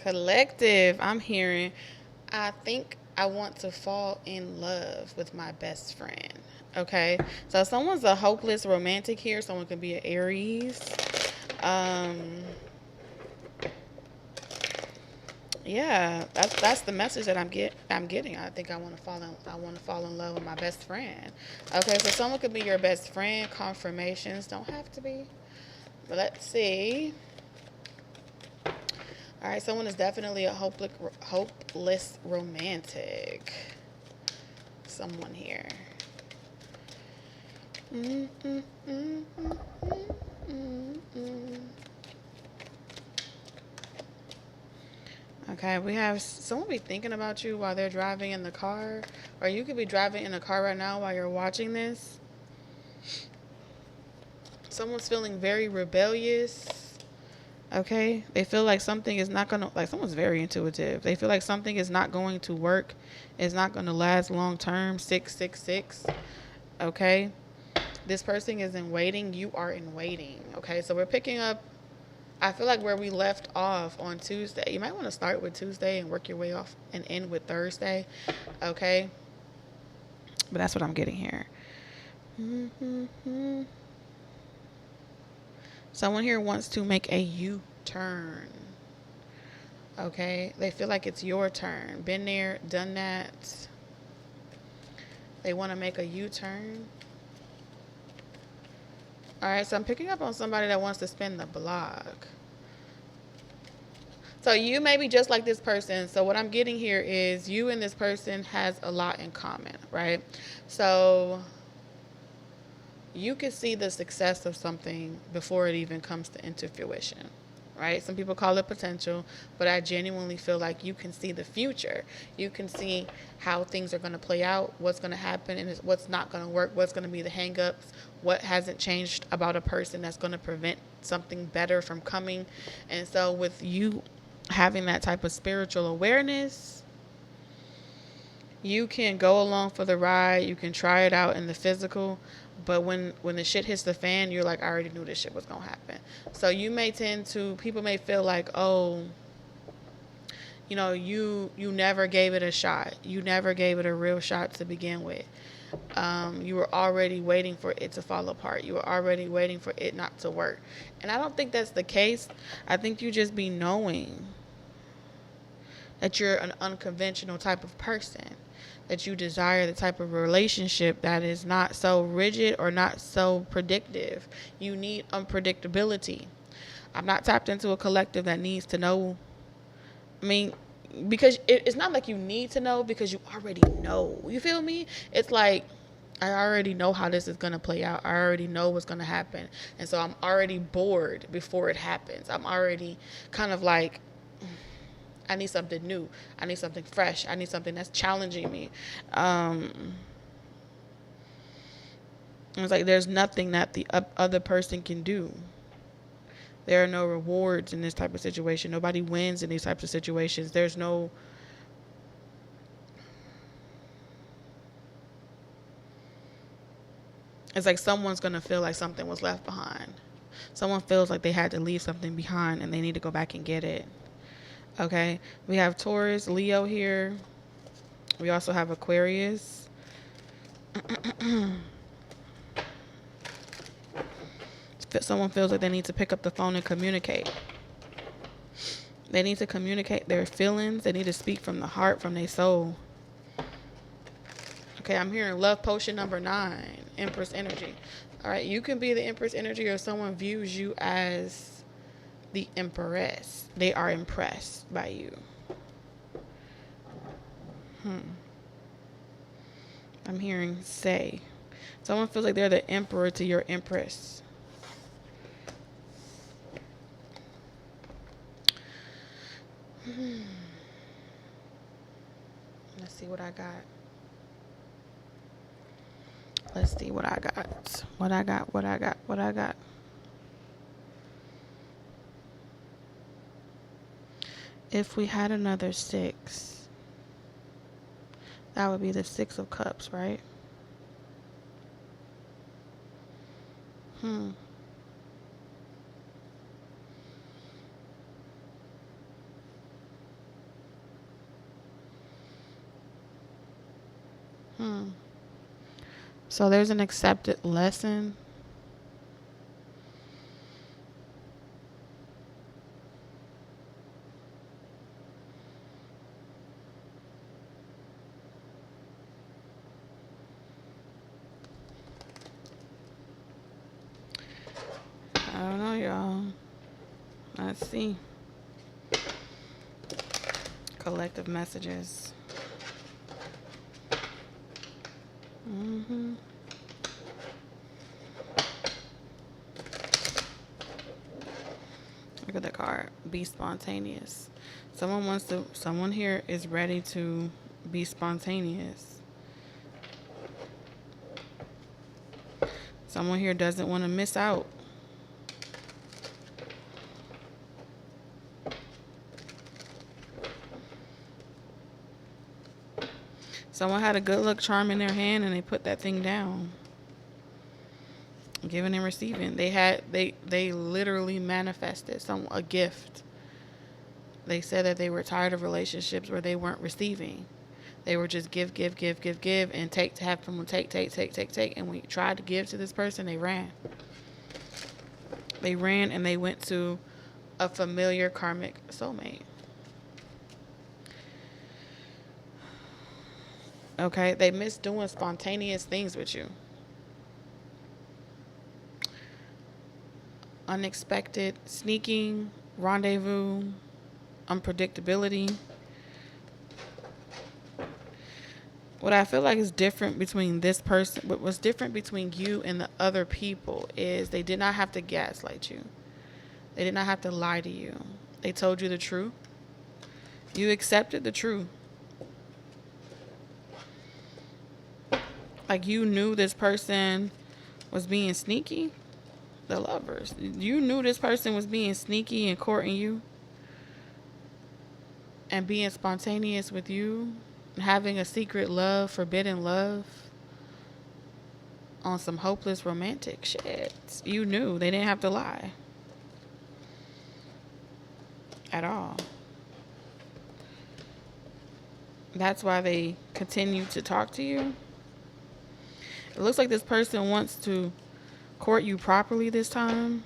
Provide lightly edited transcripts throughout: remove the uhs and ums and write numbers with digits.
Collective, I'm hearing, I think I want to fall in love with my best friend. Okay, so someone's a hopeless romantic here. Someone could be an Aries. Um, yeah, that's the message that I'm getting. I think I want to fall in love with my best friend. Okay, so someone could be your best friend. Confirmations don't have to be, but let's see. All right, someone is definitely a hopeless romantic. Someone here. Mm, mm, mm, mm, mm, mm. Okay, we have someone be thinking about you while they're driving in the car, or you could be driving in a car right now while you're watching this. Someone's feeling very rebellious. Okay, they feel like something is not gonna, like, someone's very intuitive. They feel like something is not going to work, it's not gonna last long term. 666. Okay, this person is in waiting. You are in waiting. Okay, so we're picking up, I feel like, where we left off on Tuesday. You might want to start with Tuesday and work your way off and end with Thursday. Okay, but that's what I'm getting here. Someone here wants to make a U-turn. Okay, they feel like it's your turn. Been there, done that. They want to make a U-turn. All right, so I'm picking up on somebody that wants to spin the block. So you may be just like this person. So what I'm getting here is you and this person has a lot in common, right? So you can see the success of something before it even comes into fruition, right? Some people call it potential, but I genuinely feel like you can see the future. You can see how things are going to play out, what's going to happen, and what's not going to work, what's going to be the hangups, what hasn't changed about a person that's going to prevent something better from coming. And so with you having that type of spiritual awareness, you can go along for the ride. You can try it out in the physical, but when the shit hits the fan, you're like, I already knew this shit was gonna happen. So you may people may feel like, oh, you never gave it a shot. You never gave it a real shot to begin with. You were already waiting for it to fall apart. You were already waiting for it not to work. And I don't think that's the case. I think you just be knowing that you're an unconventional type of person, that you desire the type of relationship that is not so rigid or not so predictive. You need unpredictability. I'm not tapped into a collective that needs to know. I mean, because it's not like you need to know, because you already know. You feel me? It's like, I already know how this is going to play out. I already know what's going to happen. And so I'm already bored before it happens. I'm already kind of like, I need something new. I need something fresh. I need something that's challenging me. It's like there's nothing that the other person can do. There are no rewards in this type of situation. Nobody wins in these types of situations. There's no... It's like someone's going to feel like something was left behind. Someone feels like they had to leave something behind and they need to go back and get it. Okay, we have Taurus, Leo here. We also have Aquarius. Someone feels like they need to pick up the phone and communicate. They need to communicate their feelings. They need to speak from the heart, from their soul. Okay, I'm hearing love potion number 9, Empress energy. All right, you can be the Empress energy, or someone views you as the Empress. They are impressed by you. I'm hearing say. Someone feels like they're the emperor to your empress. Let's see what I got. Let's see what I got. What I got. If we had another 6, that would be the 6 of Cups, right? So there's an accepted lesson. I don't know, y'all. Let's see. Collective messages. Look at the card. Be spontaneous. Someone here is ready to be spontaneous. Someone here doesn't want to miss out. Someone had a good luck charm in their hand and they put that thing down. Giving and receiving. They literally manifested a gift. They said that they were tired of relationships where they weren't receiving. They were just give, and take, to have someone take. And when you tried to give to this person, they ran. They ran and they went to a familiar karmic soulmate. Okay, they miss doing spontaneous things with you. Unexpected, sneaking, rendezvous, unpredictability. What I feel like is different between this person, what was different between you and the other people is they did not have to gaslight you. They did not have to lie to you. They told you the truth. You accepted the truth. Like you knew this person was being sneaky. The Lovers. You knew this person was being sneaky and courting you. And being spontaneous with you. Having a secret love, forbidden love. On some hopeless romantic shit. You knew. They didn't have to lie. At all. That's why they continue to talk to you. It looks like this person wants to court you properly this time.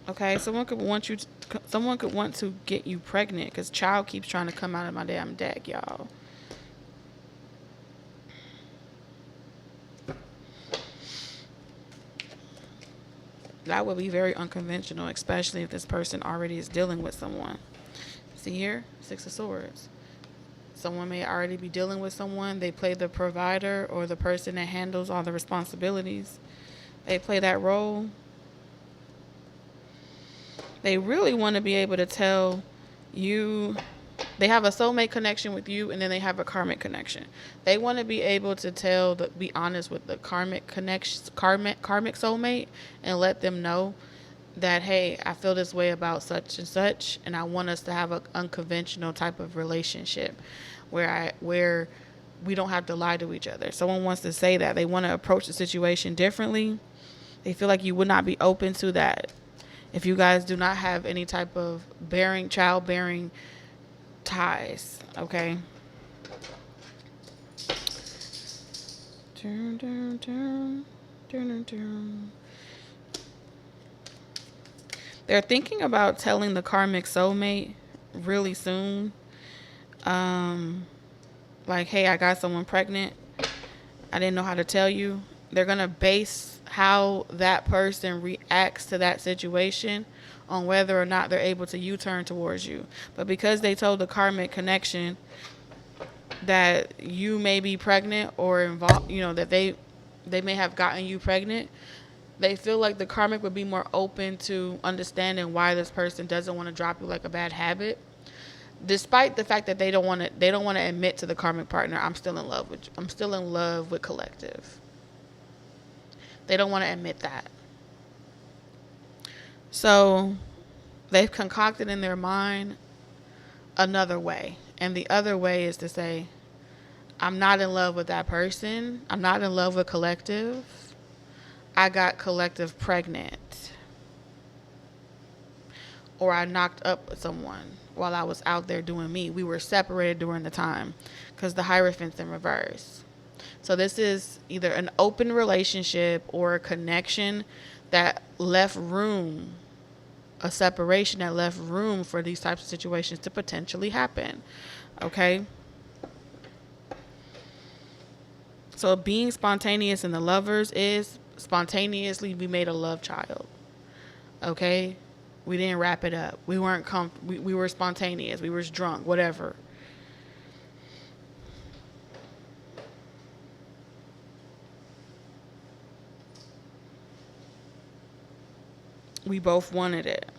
Okay, someone could want to get you pregnant because child keeps trying to come out of my damn deck, y'all. That would be very unconventional, especially if this person already is dealing with someone. See here? 6 of Swords. Someone may already be dealing with someone. They play the provider or the person that handles all the responsibilities. They play that role. They really want to be able to tell you. They have a soulmate connection with you, and then they have a karmic connection. They want to be able to be honest with the karmic soulmate, and let them know that, hey, I feel this way about such and such, and I want us to have an unconventional type of relationship where we don't have to lie to each other. Someone wants to say that. They want to approach the situation differently. They feel like you would not be open to that if you guys do not have any type of childbearing ties, okay? They're thinking about telling the karmic soulmate really soon. Like, hey, I got someone pregnant. I didn't know how to tell you. They're going to base how that person reacts to that situation on whether or not they're able to U-turn towards you. But because they told the karmic connection that you may be pregnant or involved, that they may have gotten you pregnant, they feel like the karmic would be more open to understanding why this person doesn't want to drop you like a bad habit. Despite the fact that they don't want to admit to the karmic partner, I'm still in love with collective. They don't want to admit that. So they've concocted in their mind another way. And the other way is to say, I'm not in love with that person. I'm not in love with collective. I got collective pregnant. or I knocked up someone while I was out there doing me. We were separated during the time because the Hierophant's in reverse. So this is either an open relationship or a connection that left room, a separation that left room for these types of situations to potentially happen. Okay? So being spontaneous in the lovers is spontaneously we made a love child. Okay? We didn't wrap it up. We weren't we were spontaneous. We were drunk, whatever. We both wanted it.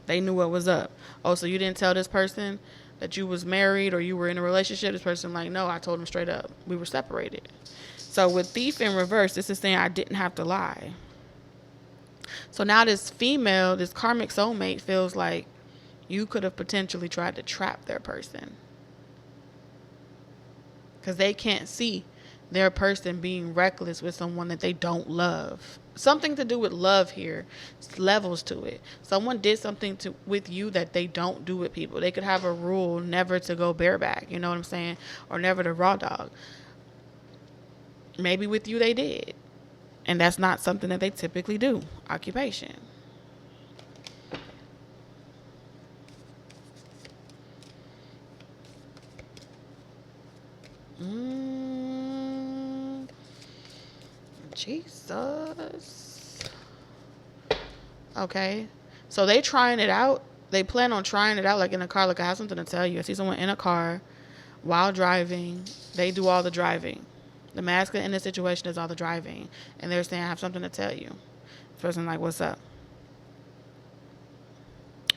They knew what was up. Oh, so you didn't tell this person that you was married or you were in a relationship? This person like, no, I told him straight up. We were separated. So with thief in reverse, this is saying I didn't have to lie. So now this female, this karmic soulmate feels like you could have potentially tried to trap their person. Because they can't see their person being reckless with someone that they don't love. Something to do with love here. It's levels to it. Someone did something with you that they don't do with people. They could have a rule never to go bareback, you know what I'm saying? Or never to raw dog. Maybe with you they did. And that's not something that they typically do. Occupation. Jesus. Okay. So they trying it out. They plan on trying it out like in a car. Like I have something to tell you. I see someone in a car while driving. They do all the driving. The masculine in this situation is all the driving. And they're saying, I have something to tell you. This person like, what's up?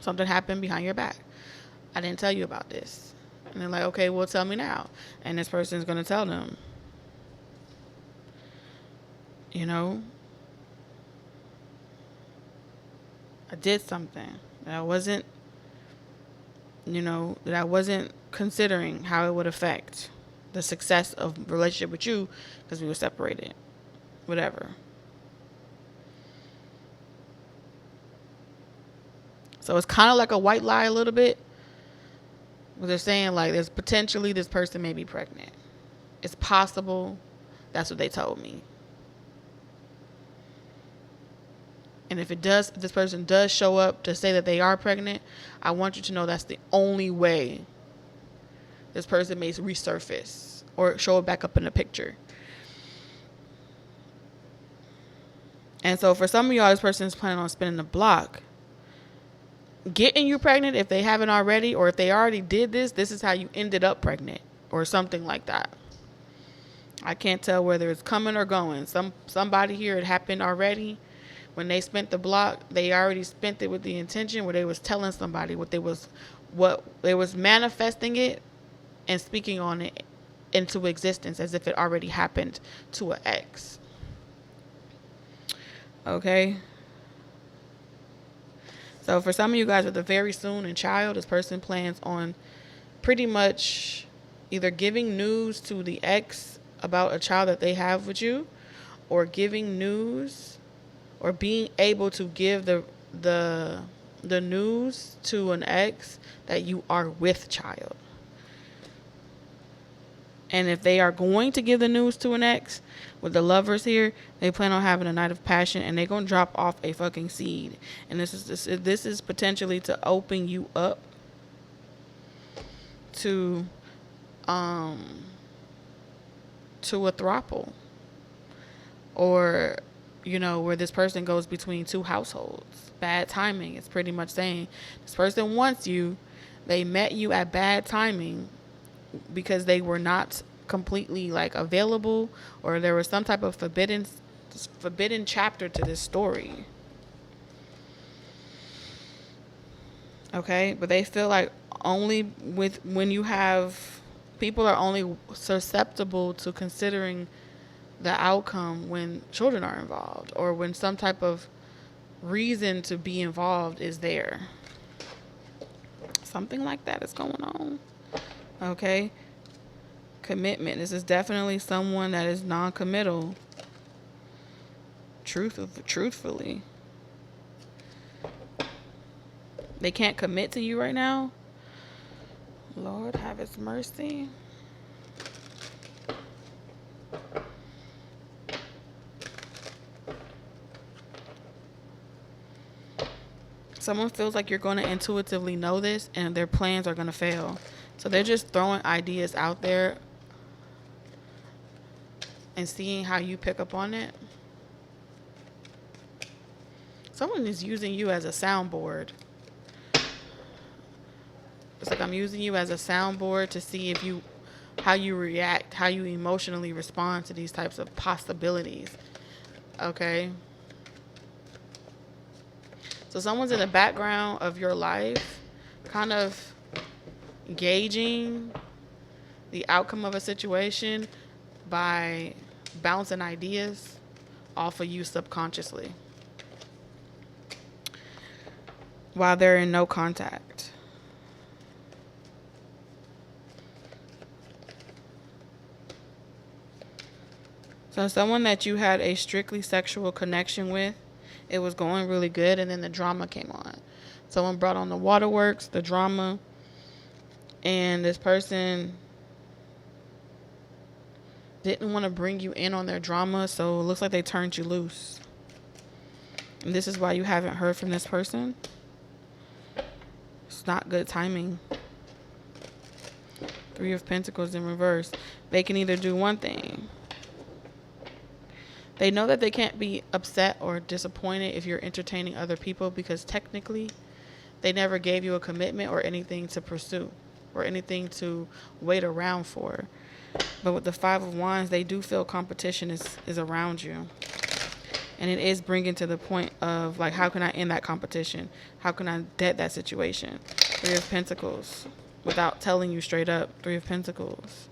Something happened behind your back. I didn't tell you about this. And they're like, okay, well, tell me now. And this person's going to tell them. You know, I did something that I wasn't, that I wasn't considering how it would affect the success of relationship with you because we were separated. Whatever. So it's kind of like a white lie a little bit. But they're saying like there's potentially this person may be pregnant. It's possible. That's what they told me. And if this person does show up to say that they are pregnant, I want you to know that's the only way this person may resurface or show it back up in the picture. And so for some of y'all, this person is planning on spinning the block. Getting you pregnant if they haven't already, or if they already did this is how you ended up pregnant or something like that. I can't tell whether it's coming or going. Somebody here, it happened already. When they spent the block, they already spent it with the intention where they was telling somebody what they was manifesting it and speaking on it into existence as if it already happened to an ex. Okay. So for some of you guys with a very soon and child, this person plans on pretty much either giving news to the ex about a child that they have with you, or giving news or being able to give the news to an ex that you are with child. And if they are going to give the news to an ex, with the lovers here, they plan on having a night of passion, and they're going to drop off a fucking seed. And this is potentially to open you up to a throuple, or where this person goes between two households. Bad timing. It's pretty much saying this person wants you. They met you at bad timing because they were not completely available, or there was some type of forbidden chapter to this story. Okay, but they feel like when you have people are only susceptible to considering the outcome when children are involved, or when some type of reason to be involved is there. Something like that is going on. Okay. Commitment. This is definitely someone that is non-committal. Truthfully. They can't commit to you right now. Lord have his mercy. Someone feels like you're going to intuitively know this and their plans are going to fail. So they're just throwing ideas out there and seeing how you pick up on it. Someone is using you as a soundboard. It's like I'm using you as a soundboard to see if you, how you react, how you emotionally respond to these types of possibilities. Okay? So someone's in the background of your life, kind of gauging the outcome of a situation by bouncing ideas off of you subconsciously while they're in no contact. So someone that you had a strictly sexual connection with, it was going really good, and then the drama came on. Someone brought on the waterworks, the drama, and this person didn't want to bring you in on their drama, so it looks like they turned you loose. And this is why you haven't heard from this person. It's not good timing. 3 of Pentacles in reverse. They can either do one thing. They know that they can't be upset or disappointed if you're entertaining other people, because technically they never gave you a commitment or anything to pursue or anything to wait around for. But with the 5 of Wands, they do feel competition is around you. And it is bringing to the point of, like, how can I end that competition? How can I dead that situation? 3 of Pentacles. Without telling you straight up, 3 of Pentacles.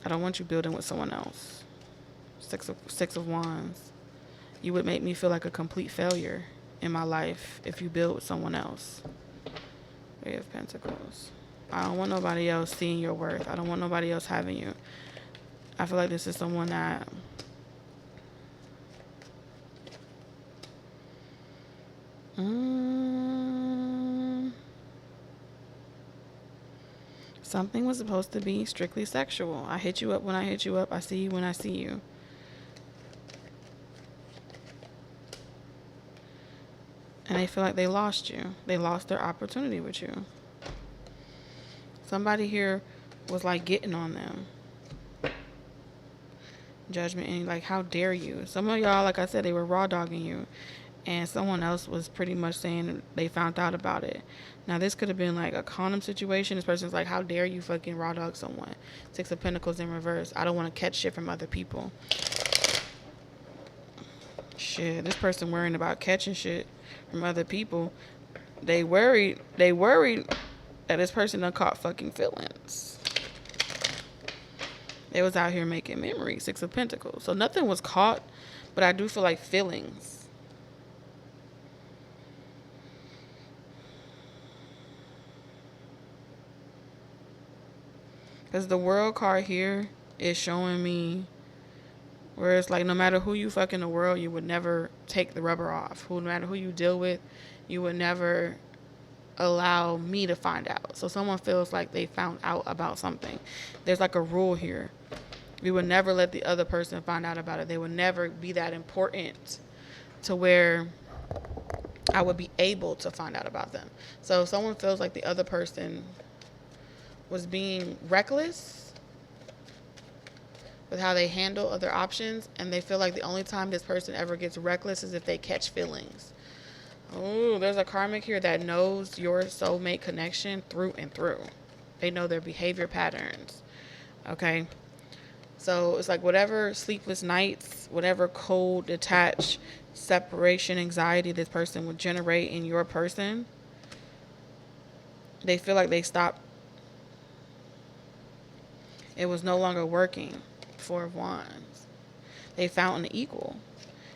I don't want you building with someone else. 6 of Wands. You would make me feel like a complete failure in my life if you build with someone else. 3 of Pentacles. I don't want nobody else seeing your worth. I don't want nobody else having you. I feel like this is someone that something was supposed to be strictly sexual. I hit you up when I hit you up. I see you when I see you. And they feel like they lost you. They lost their opportunity with you. Somebody here was like getting on them. Judgment, and like, how dare you? Some of y'all, like I said, they were raw dogging you. And someone else was pretty much saying they found out about it. Now, this could have been like a condom situation. This person's like, how dare you fucking raw dog someone? 6 of Pentacles in reverse. I don't want to catch shit from other people. Shit, this person worrying about catching shit from other people. They worried that this person done caught fucking feelings. They was out here making memories. 6 of Pentacles. So nothing was caught, but I do feel like feelings. Because the World card here is showing me where it's like, no matter who you fuck in the world, you would never take the rubber off. No matter who you deal with, you would never allow me to find out. So someone feels like they found out about something. There's like a rule here. We would never let the other person find out about it. They would never be that important to where I would be able to find out about them. So if someone feels like the other person was being reckless with how they handle other options, and they feel like the only time this person ever gets reckless is if they catch feelings. Oh, there's a karmic here that knows your soulmate connection through and through. They know their behavior patterns. Okay? So it's like whatever sleepless nights, whatever cold, detached, separation anxiety this person would generate in your person, they feel like they stopped. It was no longer working. 4 of Wands. They found an equal.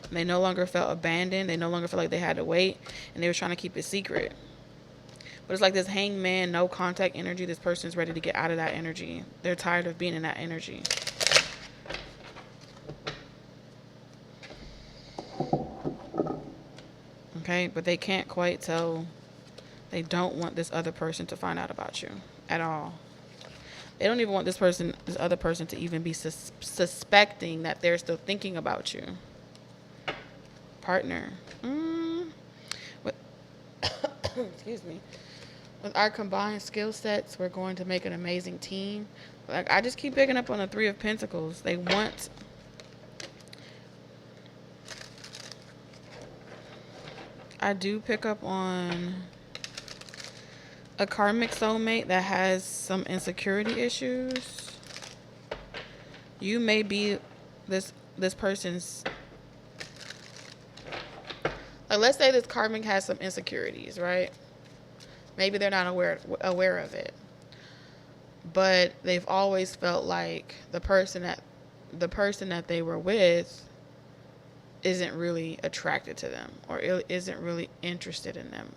And they no longer felt abandoned. They no longer felt like they had to wait. And they were trying to keep it secret. But it's like this hangman, no contact energy. This person's ready to get out of that energy. They're tired of being in that energy. Okay, but they can't quite tell. They don't want this other person to find out about you at all. They don't even want this other person to even be suspecting that they're still thinking about you. Partner. Excuse me. With our combined skill sets, we're going to make an amazing team. Like, I just keep picking up on the Three of Pentacles. They want... I do pick up on a karmic soulmate that has some insecurity issues. You may be this person's... Like, let's say this karmic has some insecurities, right? Maybe they're not aware of it. But they've always felt like the person that they were with isn't really attracted to them, or isn't really interested in them.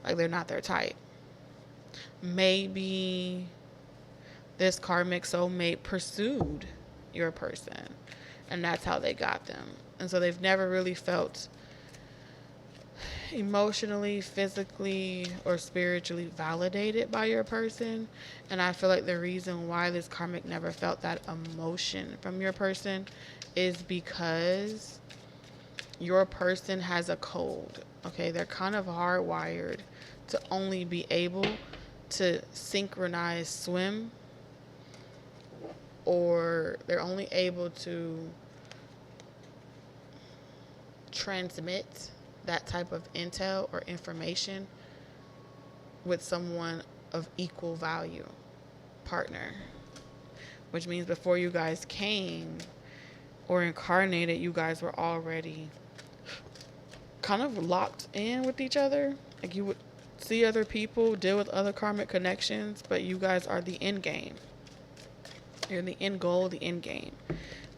Like, they're not their type. Maybe this karmic soulmate pursued your person, and that's how they got them. And so they've never really felt emotionally, physically, or spiritually validated by your person. And I feel like the reason why this karmic never felt that emotion from your person is because your person has a code. Okay, they're kind of hardwired to only be able to synchronize swim, or they're only able to transmit that type of intel or information with someone of equal value, partner. Which means before you guys came or incarnated, you guys were already kind of locked in with each other. Like, you would see other people, deal with other karmic connections, but you guys are the end game. You're the end goal, the end game.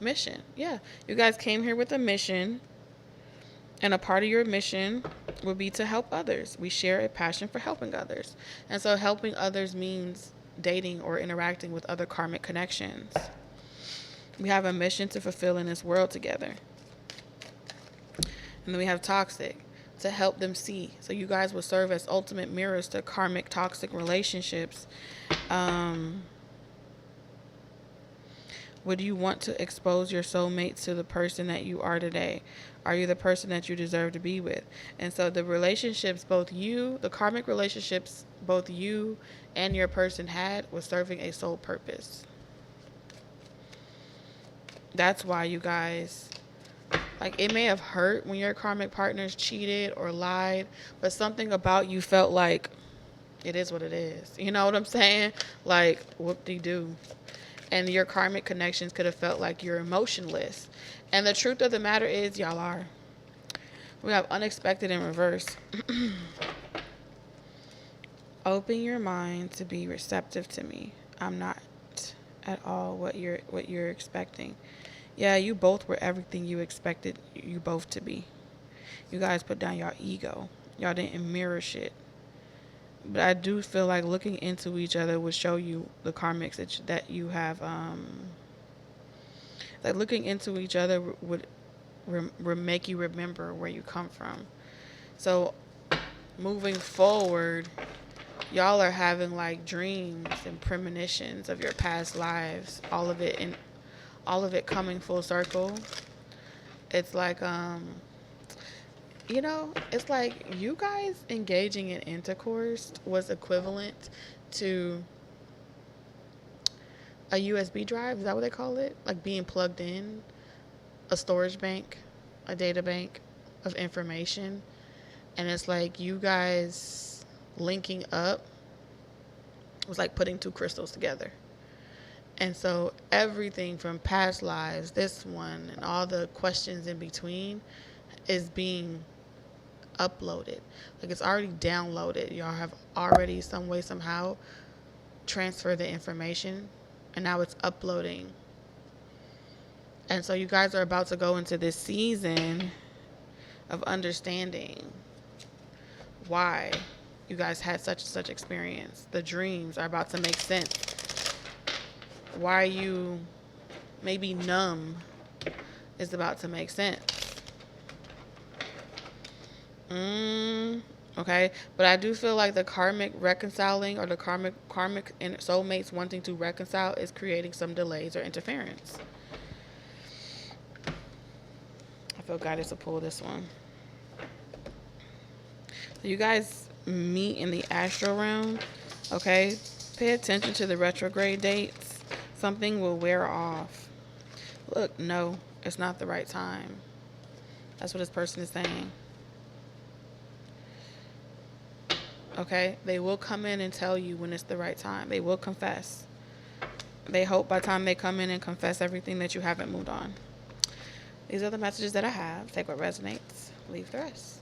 Mission. Yeah. You guys came here with a mission. And a part of your mission will be to help others. We share a passion for helping others. And so helping others means dating or interacting with other karmic connections. We have a mission to fulfill in this world together. And then we have toxic, to help them see. So you guys will serve as ultimate mirrors to karmic toxic relationships. Would you want to expose your soulmate to the person that you are today? Are you the person that you deserve to be with? And so the relationships, the karmic relationships, both you and your person had, was serving a soul purpose. That's why you guys, like, it may have hurt when your karmic partners cheated or lied, but something about you felt like it is what it is. You know what I'm saying? Like, whoop-de-doo. And your karmic connections could have felt like you're emotionless. And the truth of the matter is, y'all are. We have unexpected in reverse. Open your mind to be receptive to me. I'm not at all what you're expecting. Yeah, you both were everything you expected you both to be. You guys put down your ego. Y'all didn't mirror shit. But I do feel like looking into each other would show you the karmics that you have. Like, looking into each other would make you remember where you come from. So moving forward, y'all are having like dreams and premonitions of your past lives. All of it coming full circle. It's like it's like you guys engaging in intercourse was equivalent to a USB drive. Is that what they call it? Like being plugged in, a storage bank, a data bank of information. And it's like you guys linking up was like putting two crystals together. And so everything from past lives, this one, and all the questions in between is being uploaded. Like, it's already downloaded. Y'all have already some way, somehow transferred the information, and now it's uploading. And so you guys are about to go into this season of understanding why you guys had such and such experience. The dreams are about to make sense. Why you may be numb is about to make sense. Okay, but I do feel like the karmic reconciling, or the karmic and soulmates wanting to reconcile, is creating some delays or interference. I feel guided to pull this one. You guys meet in the astral realm. Okay, pay attention to the retrograde dates. Something will wear off. Look, no, it's not the right time. That's what this person is saying. Okay, they will come in and tell you when it's the right time. They will confess. They hope by the time they come in and confess everything that you haven't moved on. These are the messages that I have. Take what resonates, leave the rest.